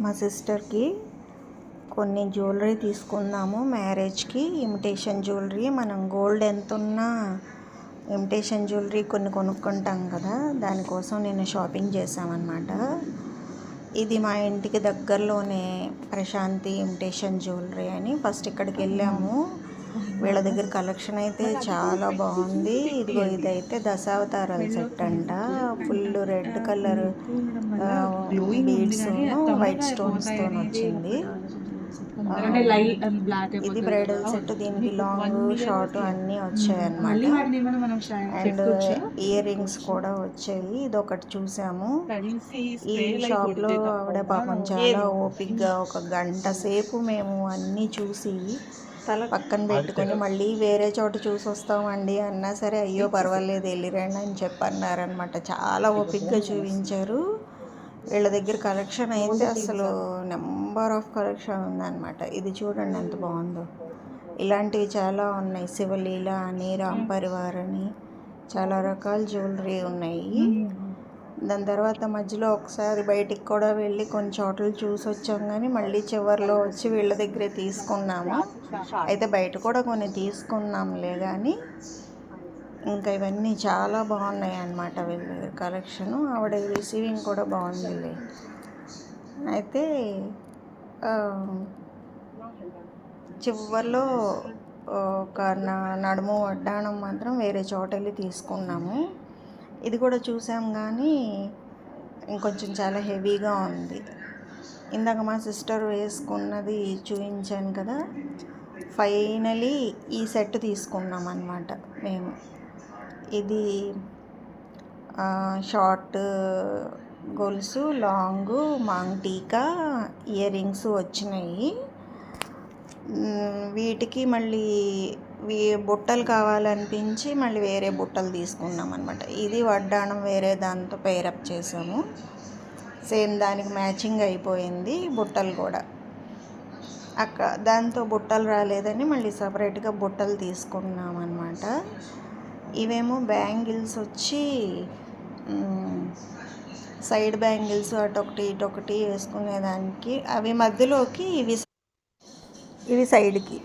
మా సిస్టర్కి కొన్ని జ్యువెలరీ తీసుకున్నాము మ్యారేజ్కి. ఇమిటేషన్ జ్యువెలరీ, మనం గోల్డ్ ఎంత ఉన్నా ఇమిటేషన్ జ్యువెలరీ కొన్ని కొనుక్కుంటాం కదా, దానికోసం నేను షాపింగ్ చేశామన్నమాట. ఇది మా ఇంటికి దగ్గరలోనే ప్రశాంతి ఇమిటేషన్ జ్యువెలరీ అని. ఫస్ట్ ఇక్కడికి వెళ్ళాము. వీళ్ళ దగ్గర కలెక్షన్ అయితే చాలా బాగుంది. ఇదైతే దశావతారాల సెట్ అంట. Full red colour beads white స్టోన్స్తో వచ్చింది. ఇది బ్రైడల్ సెట్. దీనికి లాంగ్ షార్ట్ అన్నీ వచ్చాయన్నమాట. అండ్ ఇయర్ రింగ్స్ కూడా వచ్చాయి. ఇది ఒకటి చూసాము. ఈ షాప్లో ఆవిడ పాపం చాలా ఓపిక్గా ఒక గంట సేపు మేము అన్నీ చూసి పక్కన పెట్టుకొని మళ్ళీ వేరే చోట చూసి వస్తామండి అన్నా సరే, అయ్యో పర్వాలేదు వెళ్ళిరండి అని చెప్పన్నారనమాట. చాలా ఓపిక్గా చూపించారు. వీళ్ళ దగ్గర కలెక్షన్ అయితే అసలు నెంబర్ ఆఫ్ కలెక్షన్ ఉందన్నమాట. ఇది చూడండి ఎంత బాగుందో. ఇలాంటివి చాలా ఉన్నాయి. శివలీల అని, రామ్ పరివార్ అని చాలా రకాల జ్యువెలరీ ఉన్నాయి. దాని తర్వాత మధ్యలో ఒకసారి బయటికి కూడా వెళ్ళి కొన్ని చోట్ల చూసి వచ్చాం, కానీ మళ్ళీ చివరిలో వచ్చి వీళ్ళ దగ్గరే తీసుకున్నాము. అయితే బయట కూడా కొన్ని తీసుకున్నాంలే, కానీ ఇంకా ఇవన్నీ చాలా బాగున్నాయి అన్నమాట వీళ్ళ దగ్గర కలెక్షను. ఆవిడ రిసీవింగ్ కూడా బాగుంది. అయితే చివరిలో ఒక నడుము వడ్డాణం మాత్రం వేరే చోట వెళ్ళి తీసుకున్నాము. ఇది కూడా చూసాం, కానీ ఇంకొంచెం చాలా హెవీగా ఉంది. ఇందాక మా సిస్టర్ వేసుకున్నది చూపించాను కదా, ఫైనలీ ఈ సెట్ తీసుకున్నాం అన్నమాట మేము. ఇది షార్ట్ గొలుసు, లాంగ్ మాంగ్ టీకా, ఇయర్ రింగ్స్ వచ్చినాయి. వీటికి మళ్ళీ బుట్టలు కావాలనిపించి మళ్ళీ వేరే బుట్టలు తీసుకున్నాం అనమాట. ఇది వడ్డాణం వేరే దాంతో పేరప్ చేసాము. సేమ్ దానికి మ్యాచింగ్ అయిపోయింది బుట్టలు కూడా. దాంతో బుట్టలు రాలేదని మళ్ళీ సపరేట్గా బుట్టలు తీసుకున్నాం అనమాట. ఇవేమో బ్యాంగిల్స్ వచ్చి సైడ్ బ్యాంగిల్స్ అటొకటి ఇటొకటి వేసుకునేదానికి. అవి మధ్యలోకి, ఇవి సైడ్కి.